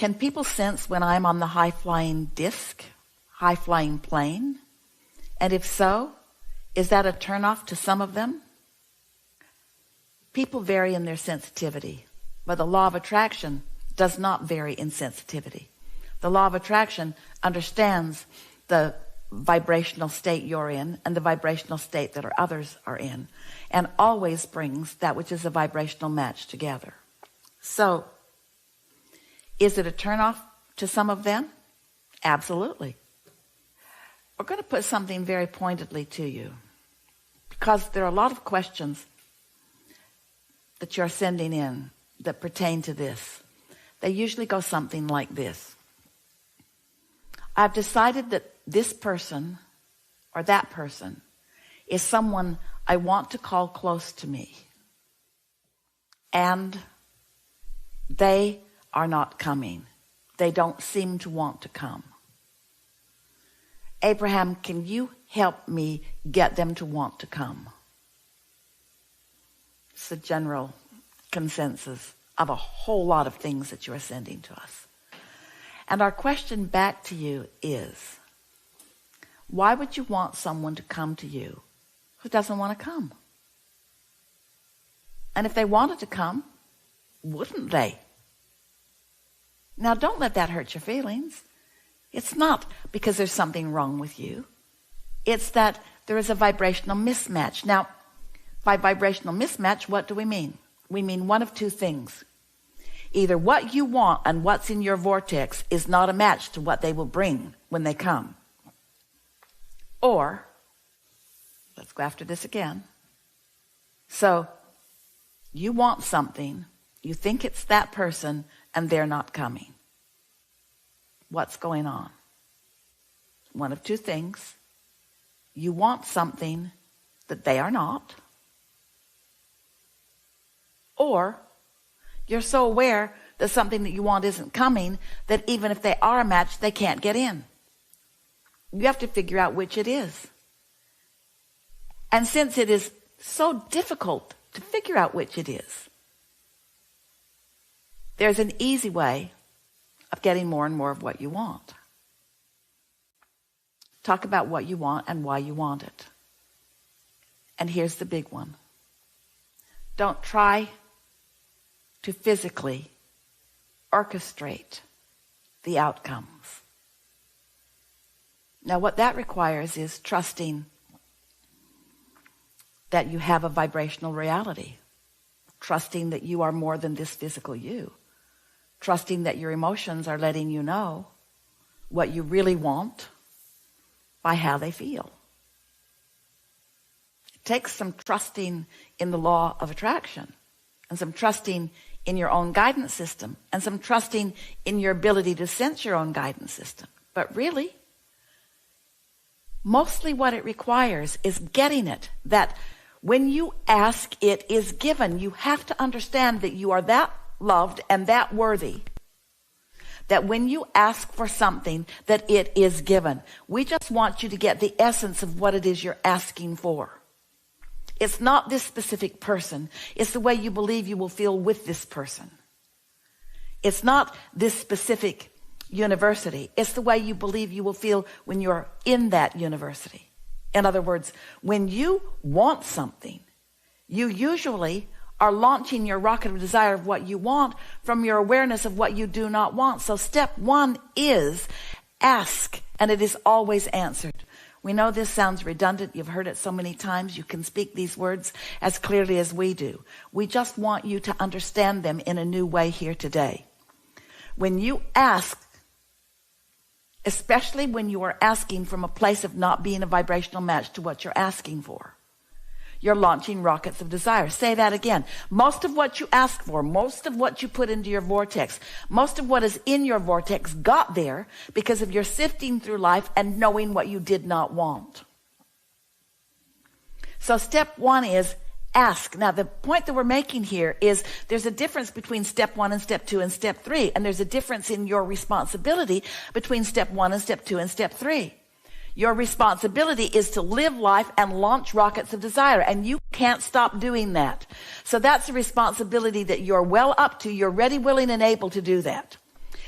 Can people sense when I'm on the high-flying disc, high-flying plane? And if so, is that a turnoff to some of them? People vary in their sensitivity, but the law of attraction does not vary in sensitivity. The law of attraction understands the vibrational state you're in and the vibrational state that others are in, and always brings that which is a vibrational match together. So, is it a turnoff to some of them? Absolutely. We're going to put something very pointedly to you, because there are a lot of questions that you're sending in that pertain to this. They usually go something like this. I've decided that this person or that person is someone I want to call close to me, and they are not coming. They don't seem to want to come. Abraham, can you help me get them to want to come? It's a general consensus of a whole lot of things that you are sending to us. And our question back to you is, why would you want someone to come to you who doesn't want to come? And if they wanted to come, wouldn't they? Now, don't let that hurt your feelings. It's not because there's something wrong with you. It's that there is a vibrational mismatch. Now, by vibrational mismatch, what do we mean? We mean one of two things. Either what you want and what's in your vortex is not a match to what they will bring when they come. Or, let's go after this again. So, you want something, you think it's that person, and they're not coming. What's going on? One of two things. You want something that they are not. Or you're so aware that something that you want isn't coming that even if they are a match, they can't get in. You have to figure out which it is. And since it is so difficult to figure out which it is, there's an easy way of getting more and more of what you want. Talk about what you want and why you want it. And here's the big one. Don't try to physically orchestrate the outcomes. Now, what that requires is trusting that you have a vibrational reality, trusting that you are more than this physical you, trusting that your emotions are letting you know what you really want by how they feel. It takes some trusting in the law of attraction, and some trusting in your own guidance system, and some trusting in your ability to sense your own guidance system. But really, mostly what it requires is getting it, that when you ask, it is given. You have to understand that you are that loved and that worthy, that when you ask for something, that it is given. We just want you to get the essence of what it is you're asking for. It's not this specific person. It's the way you believe you will feel with this person. It's not this specific university. It's the way you believe you will feel when you're in that university. In other words, when you want something, you usually are launching your rocket of desire of what you want from your awareness of what you do not want. So step one is ask, and it is always answered. We know this sounds redundant. You've heard it so many times. You can speak these words as clearly as we do. We just want you to understand them in a new way here today. When you ask, especially when you are asking from a place of not being a vibrational match to what you're asking for, you're launching rockets of desire. Say that again. Most of what you ask for, most of what you put into your vortex, most of what is in your vortex got there because of your sifting through life and knowing what you did not want. So step one is ask. Now, the point that we're making here is there's a difference between step one and step two and step three. And there's a difference in your responsibility between step one and step two and step three. Your responsibility is to live life and launch rockets of desire, and you can't stop doing that. So that's a responsibility that you're well up to. You're ready, willing, and able to do that.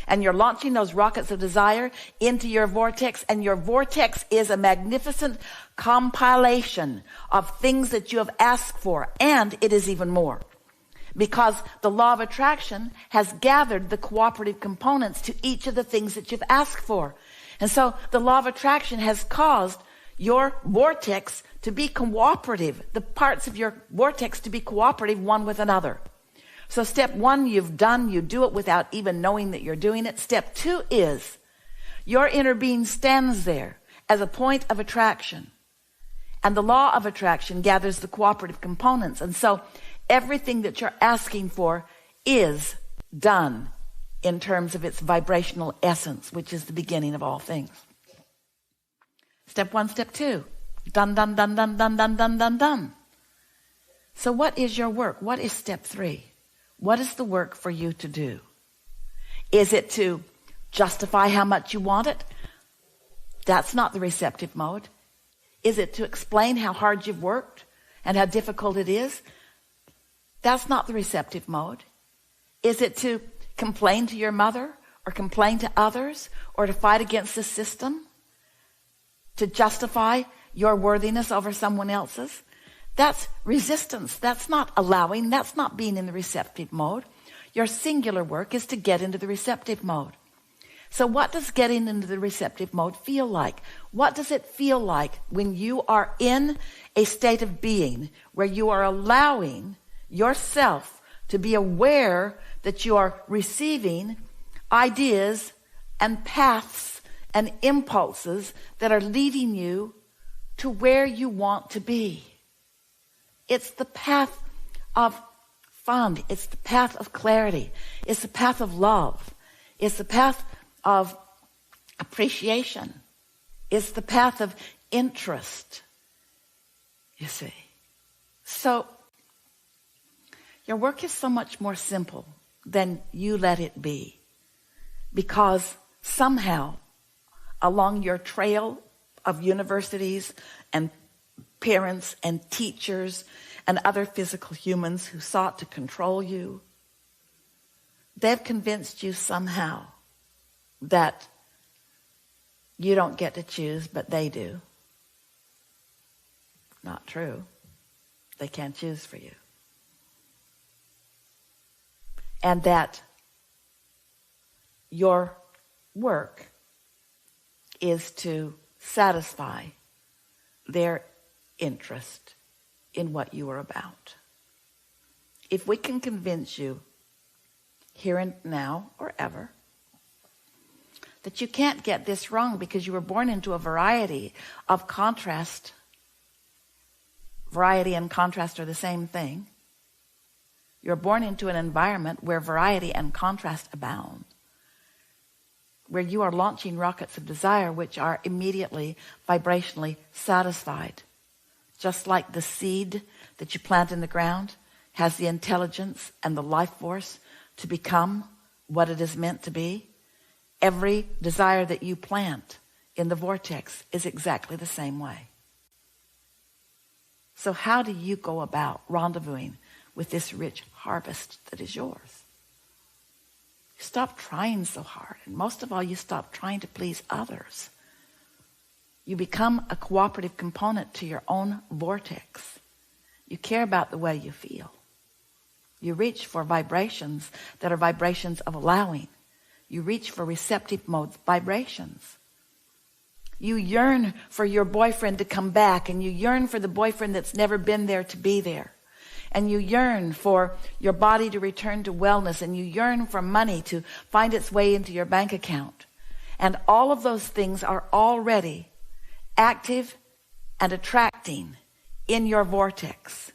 and you're launching those rockets of desire into your vortex, and your vortex is a magnificent compilation of things that you have asked for, and it is even more. Because the law of attraction has gathered the cooperative components to each of the things that you've asked for. And so the law of attraction has caused your vortex to be cooperative, the parts of your vortex to be cooperative one with another. So step one, you've done, you do it without even knowing that you're doing it. Step two is your inner being stands there as a point of attraction. And the law of attraction gathers the cooperative components. And so everything that you're asking for is done in terms of its vibrational essence, which is the beginning of all things. Step one, step two. Done, done, done, done, done, done, done, done, done. So what is your work? What is step three? What is the work for you to do? Is it to justify how much you want it? That's not the receptive mode. Is it to explain how hard you've worked and how difficult it is? That's not the receptive mode. Is it to complain to your mother or complain to others or to fight against the system? To justify your worthiness over someone else's? That's resistance. That's not allowing. That's not being in the receptive mode. Your singular work is to get into the receptive mode. So what does getting into the receptive mode feel like? What does it feel like when you are in a state of being where you are allowing yourself to be aware that you are receiving ideas and paths and impulses that are leading you to where you want to be? It's the path of fun. It's the path of clarity. It's the path of love. It's the path of appreciation. It's the path of interest, you see. So your work is so much more simple than you let it be, because somehow along your trail of universities and parents and teachers and other physical humans who sought to control you, they've convinced you somehow that you don't get to choose, but they do. Not true. They can't choose for you. And that your work is to satisfy their interest in what you are about. If we can convince you here and now or ever that you can't get this wrong because you were born into a variety of contrast. Variety and contrast are the same thing. You're born into an environment where variety and contrast abound, where you are launching rockets of desire which are immediately vibrationally satisfied. Just like the seed that you plant in the ground has the intelligence and the life force to become what it is meant to be, every desire that you plant in the vortex is exactly the same way. So how do you go about rendezvousing with this rich harvest that is yours? You stop trying so hard, and most of all, you stop trying to please others. You become a cooperative component to your own vortex. You care about the way you feel. You reach for vibrations that are vibrations of allowing. You reach for receptive mode vibrations. You yearn for your boyfriend to come back, and you yearn for the boyfriend that's never been there to be there. And you yearn for your body to return to wellness, and you yearn for money to find its way into your bank account. And all of those things are already active and attracting in your vortex.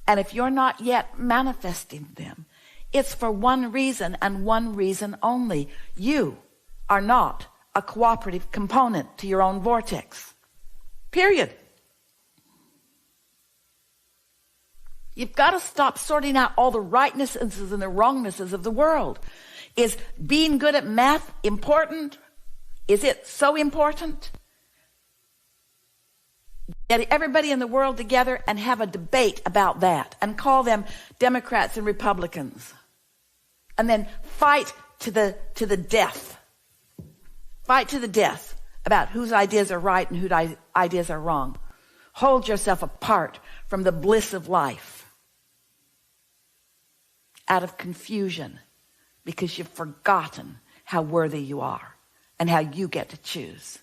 And if you're not yet manifesting them, it's for one reason and one reason only. You are not a cooperative component to your own vortex. Period. You've got to stop sorting out all the rightnesses and the wrongnesses of the world. Is being good at math important? Is it so important? Get everybody in the world together and have a debate about that and call them Democrats and Republicans. and then fight to the death. Fight to the death about whose ideas are right and whose ideas are wrong. Hold yourself apart from the bliss of life out of confusion because you've forgotten how worthy you are and how you get to choose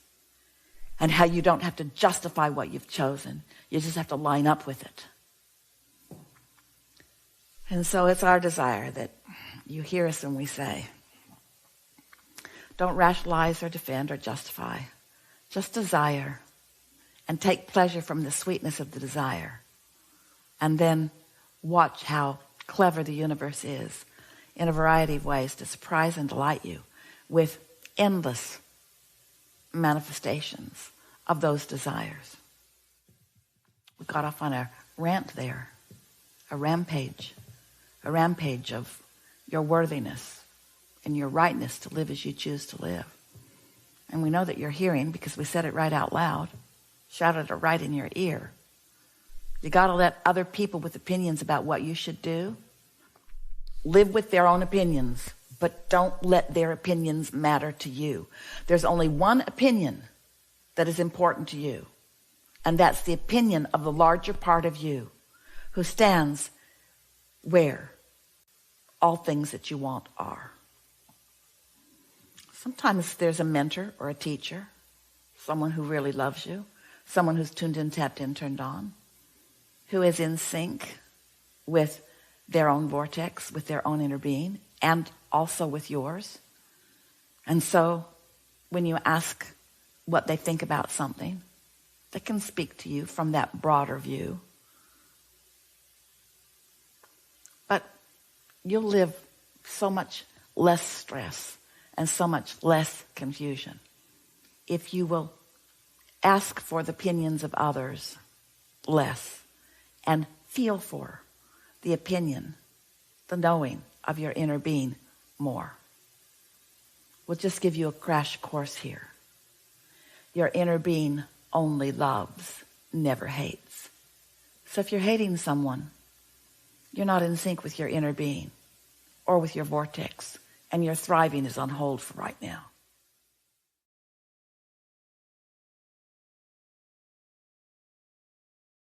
and how you don't have to justify what you've chosen. You just have to line up with it. And so it's our desire that you hear us when we say, don't rationalize or defend or justify. Just desire and take pleasure from the sweetness of the desire. And then watch how clever the universe is in a variety of ways to surprise and delight you with endless manifestations of those desires. We got off on a rant there, a rampage of your worthiness and your rightness to live as you choose to live. And we know that you're hearing because we said it right out loud, shouted it right in your ear. You got to let other people with opinions about what you should do live with their own opinions, but don't let their opinions matter to you. There's only one opinion that is important to you, and that's the opinion of the larger part of you who stands where all things that you want are. Sometimes there's a mentor or a teacher, someone who really loves you, someone who's tuned in, tapped in, turned on, who is in sync with their own vortex, with their own inner being, and also with yours. And so when you ask what they think about something, they can speak to you from that broader view. But you'll live so much less stress and so much less confusion if you will ask for the opinions of others less and feel for the opinion, the knowing of your inner being more. We'll just give you a crash course here. Your inner being only loves, never hates. So if you're hating someone, you're not in sync with your inner being or with your vortex, and your thriving is on hold for right now.